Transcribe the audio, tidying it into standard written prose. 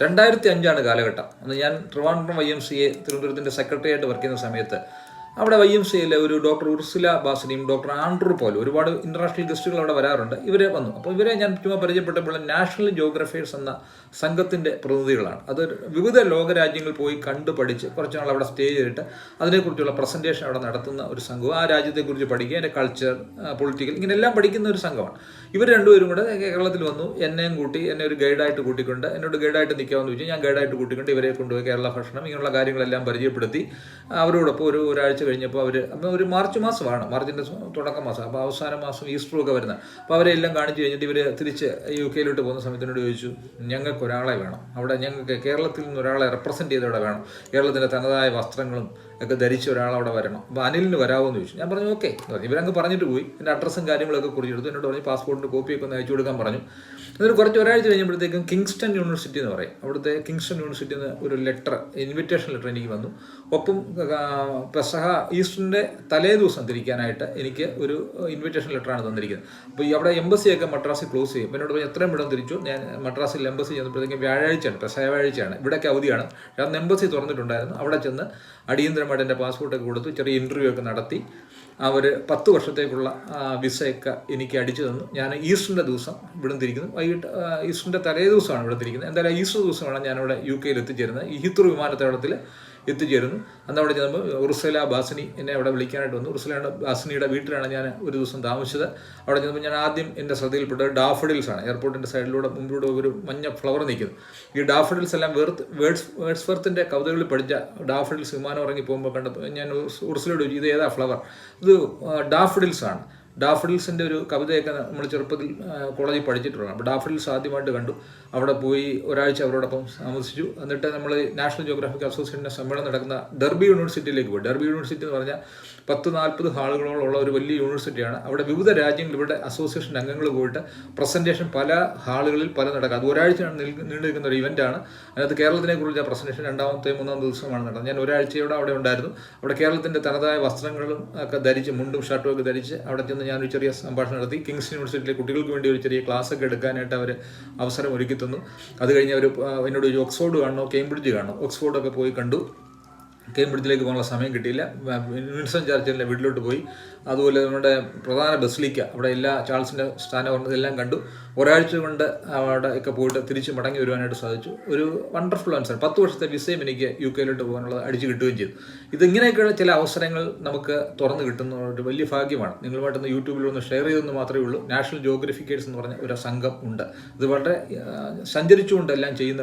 2005 കാലഘട്ടം. അന്ന് ഞാൻ ട്രിവാൻഡ്രം YMCA തിരുവനന്തപുരത്തിൻ്റെ സെക്രട്ടറി ആയിട്ട് വർക്ക് ചെയ്യുന്ന സമയത്ത് അവിടെ YMCAയിലെ ഒരു ഡോക്ടർ ഉർസുല ബാസിനിയും ഡോക്ടർ ആൻഡ്രൂ പോലും ഒരുപാട് ഇൻ്റർനാഷണൽ ഗസ്റ്റുകൾ അവിടെ വരാറുണ്ട്. ഇവരെ വന്നു. അപ്പോൾ ഇവരെ ഞാൻ ചുമ്മാ പരിചയപ്പെട്ടപ്പോൾ നാഷണൽ ജോഗ്രഫേഴ്സ് എന്ന സംഘത്തിൻ്റെ പ്രതിനിധികളാണ്. അത് വിവിധ ലോകരാജ്യങ്ങൾ പോയി കണ്ടു പഠിച്ച് കുറച്ച് നാൾ അവിടെ സ്റ്റേ ചെയ്തിട്ട് അതിനെക്കുറിച്ചുള്ള പ്രസൻറ്റേഷൻ അവിടെ നടത്തുന്ന ഒരു സംഘവും ആ രാജ്യത്തെക്കുറിച്ച് പഠിക്കുക, അതിൻ്റെ കൾച്ചർ, പൊളിറ്റിക്കൽ, ഇങ്ങനെയെല്ലാം പഠിക്കുന്ന ഒരു സംഘമാണ്. ഇവർ രണ്ടുപേരും കൂടെ കേരളത്തിൽ വന്നു. എന്നെയും കൂട്ടി, എന്നെ ഒരു ഗൈഡായിട്ട് കൂട്ടിക്കൊണ്ട്, എന്നോട് ഗൈഡായിട്ട് നിൽക്കാമെന്ന് ചോദിച്ചു. ഞാൻ ഗൈഡായിട്ട് കൂട്ടിക്കൊണ്ട് ഇവരെ കൊണ്ടുപോയി കേരള ഭക്ഷണം ഇങ്ങനെയുള്ള കാര്യങ്ങളെല്ലാം പരിചയപ്പെടുത്തി അവരോടൊപ്പം ഒരാഴ്ച കഴിഞ്ഞപ്പോൾ ഒരു മാർച്ച് മാസമാണ്, മാർച്ചിൻ്റെ തുടക്കം മാസം, അപ്പോൾ അവസാന മാസം ഈസ്റ്ററും ഒക്കെ വരുന്നത്. അപ്പോൾ അവരെല്ലാം കാണിച്ചു കഴിഞ്ഞിട്ട് ഇവർ തിരിച്ച് UK പോകുന്ന സമയത്തിനോട് ചോദിച്ചു, ഞങ്ങൾക്ക് ഒരാളെ വേണം, അവിടെ ഞങ്ങൾക്ക് കേരളത്തിൽ നിന്ന് ഒരാളെ റെപ്രസെൻറ്റ് ചെയ്തവിടെ വേണം, കേരളത്തിൻ്റെ തനതായ വസ്ത്രങ്ങളും ഒക്കെ ധരിച്ച ഒരാളവിടെ വരണം, അപ്പോൾ അനിലിന് വരാമോന്ന് ചോദിച്ചു. ഞാൻ പറഞ്ഞു ഓക്കെ എന്ന് പറഞ്ഞു. ഇവരങ്ങ് പറഞ്ഞിട്ട് പോയി. എൻ്റെ അഡ്രസ്സും കാര്യങ്ങളൊക്കെ കുറിച്ചെടുത്തു. എന്നോട് പറഞ്ഞു പാസ്പോർട്ടിൻ്റെ കോപ്പിയൊക്കെ ഒന്ന് അയച്ചു കൊടുക്കാൻ പറഞ്ഞു. എന്നിട്ട് ഒരാഴ്ച കഴിഞ്ഞപ്പോഴത്തേക്കും കിങ്സ്റ്റൺ യൂണിവേഴ്സിറ്റി എന്ന് പറയും, അവിടുത്തെ കിങ്സ്റ്റൺ യൂണിവേഴ്സിറ്റിയിൽ നിന്ന് ഒരു ലെറ്റർ, ഇൻവിറ്റേഷൻ ലെറ്റർ എനിക്ക് വന്നു. ഒപ്പം പെസഹ ഈസ്റ്ററിൻ്റെ തലേ ദിവസം തിരിക്കാനായിട്ട് എനിക്ക് ഒരു ഇൻവിറ്റേഷൻ ലെറ്ററാണ് തന്നിരിക്കുന്നത്. അപ്പോൾ അവിടെ എംബസിയൊക്കെ മദ്രാസിൽ ക്ലോസ് ചെയ്യും. എന്നോട് പറഞ്ഞ് എത്രയും പെട്ടെന്ന് തിരിച്ചു. ഞാൻ മദ്രാസിൽ എംബസി ചെന്നപ്പോഴത്തേക്കും വ്യാഴാഴ്ചയാണ്, പെസഹ വ്യാഴാഴ്ചയാണ്. ഇവിടെയൊക്കെ അവധിയാണ്. അന്ന് എംബസി തുറന്നിട്ടുണ്ടായിരുന്നു. അവിടെ ചെന്ന് അടിയന്തരമായിട്ട് എൻ്റെ പാസ്പോർട്ടൊക്കെ കൊടുത്തു, ചെറിയ ഇൻ്റർവ്യൂ ഒക്കെ നടത്തി. അവർ 10 വർഷത്തേക്കുള്ള വിസയൊക്കെ എനിക്ക് അടിച്ചു തന്നു. ഞാൻ ഈസ്റ്ററിൻ്റെ ദിവസം ഇവിടെ തിരിക്കുന്നു. വൈകിട്ട് ഈസ്റ്ററിൻ്റെ തലേ ദിവസമാണ് ഇവിടെ തിരിക്കുന്നത്. എന്തായാലും ഈസ്റ്റർ ദിവസമാണ് ഞാനിവിടെ UK എത്തിച്ചേരുന്നത്. ഈ ഹീത്രൂ വിമാനത്താവളത്തിൽ എത്തിച്ചേരുന്നു. അന്ന് അവിടെ ചെന്നപ്പോൾ ഉർസുല ബാസിനി എന്നെ അവിടെ വിളിക്കാനായിട്ട് വന്നു. ഉർസുല ബാസിനിയുടെ വീട്ടിലാണ് ഞാൻ ഒരു ദിവസം താമസിച്ചത്. അവിടെ ചെന്നപ്പോൾ ഞാൻ ആദ്യം എൻ്റെ ശ്രദ്ധയിൽപ്പെട്ടത് ഡാഫഡിൽസാണ്. എയർപോർട്ടിൻ്റെ സൈഡിലൂടെ മുമ്പിലൂടെ ഒരു മഞ്ഞ ഫ്ലവർ നിൽക്കുന്നു. ഈ ഡാഫഡിൽസ് എല്ലാം വേർഡ്സ്വർത്തിൻ്റെ കവിതകളിൽ പഠിച്ച ഡാഫഡിൽസ് വിമാനം ഇറങ്ങി പോകുമ്പോൾ കണ്ടപ്പോൾ ഞാൻ ഉർസുലയോട് ചോദിച്ചു, ഇത് ഏതാ ഫ്ലവർ? ഇത് ഡാഫഡിൽസാണ്. ഡാഫഡിൽസിൻ്റെ ഒരു കവിതയൊക്കെ നമ്മൾ ചെറുപ്പത്തിൽ കോളേജിൽ പഠിച്ചിട്ടുള്ളതാണ്. അപ്പോൾ ഡാഫഡിൽസ് ആദ്യമായിട്ട് കണ്ടു. അവിടെ പോയി ഒരാഴ്ച അവരോടൊപ്പം താമസിച്ചു. എന്നിട്ട് നമ്മൾ നാഷണൽ ജോഗ്രാഫിക് അസോസിയേഷൻ്റെ സമ്മേളനം നടക്കുന്ന ഡർബി യൂണിവേഴ്സിറ്റിയിലേക്ക് പോയി. ഡർബി യൂണിവേഴ്സിറ്റി എന്ന് പറഞ്ഞാൽ 10-40 ഹാളുകളോളം ഒരു വലിയ യൂണിവേഴ്സിറ്റിയാണ്. അവിടെ വിവിധ രാജ്യങ്ങൾ ഇവിടെ അസോസിയേഷൻ അംഗങ്ങൾ പോയിട്ട് പ്രസൻറ്റേഷൻ പല ഹാളുകളിൽ നടക്കുക. അത് ഒരാഴ്ചയാണ് നീണ്ടു നിൽക്കുന്ന ഒരു ഇവൻ്റാണ്. അതിനകത്ത് കേരളത്തിനെ കുറിച്ച പ്രസൻറ്റേഷൻ 2-ാമത്തെ 3-ാം ദിവസമാണ് നടന്നത്. ഞാൻ ഒരാഴ്ചയോടെ അവിടെ ഉണ്ടായിരുന്നു. അവിടെ കേരളത്തിൻ്റെ തനതായ വസ്ത്രങ്ങളും ഒക്കെ ധരിച്ച്, മുണ്ടും ഷർട്ടും ഒക്കെ ധരിച്ച് അവിടെ ചെന്ന് ഞാനൊരു ചെറിയ സംഭാഷണം നടത്തി. കിങ്സ് യൂണിവേഴ്സിറ്റിയിലെ കുട്ടികൾക്ക് വേണ്ടി ഒരു ചെറിയ ക്ലാസ്സൊക്കെ എടുക്കാനായിട്ട് അവർ അവസരം ഒരുക്കി തന്നു. അത് കഴിഞ്ഞ് അവർ എന്നോട് ഓക്സ്ഫോർഡ് കാണണോ കേംബ്രിഡ്ജ് കാണണോ, ഓക്സ്ഫോർഡൊക്കെ പോയി കണ്ടു. കേംബ്രിഡ്ജിലേക്ക് പോകാനുള്ള സമയം കിട്ടിയില്ല. വിൻസ്റ്റൺ ചർച്ചിലിൻ്റെ വീട്ടിലോട്ട് പോയി. അതുപോലെ നമ്മുടെ പ്രധാന ബസിലിക്ക, അവിടെ എല്ലാ ചാൾസിൻ്റെ സ്ഥാനം എല്ലാം കണ്ടു. ഒരാഴ്ച കൊണ്ട് അവിടെ ഒക്കെ പോയിട്ട് തിരിച്ച് മടങ്ങി വരുവാനായിട്ട് സാധിച്ചു. ഒരു വണ്ടർഫുൾ ആൻസർ. 10 വർഷത്തെ വിസയും എനിക്ക് UK പോകാനുള്ളത് അടിച്ചു കിട്ടുകയും ചെയ്തു. ഇതിങ്ങനെയൊക്കെയുള്ള ചില അവസരങ്ങൾ നമുക്ക് തുറന്നു കിട്ടുന്ന ഒരു വലിയ ഭാഗ്യമാണ്. നിങ്ങളുമായിട്ടൊന്ന് യൂട്യൂബിലൊന്ന് ഷെയർ ചെയ്തെന്ന് മാത്രമേ ഉള്ളൂ. നാഷണൽ ജോഗ്രഫിക്കേഴ്സ് എന്ന് പറഞ്ഞ ഒരു സംഘം ഉണ്ട്. ഇത് വളരെ സഞ്ചരിച്ചുകൊണ്ട് എല്ലാം ചെയ്യുന്ന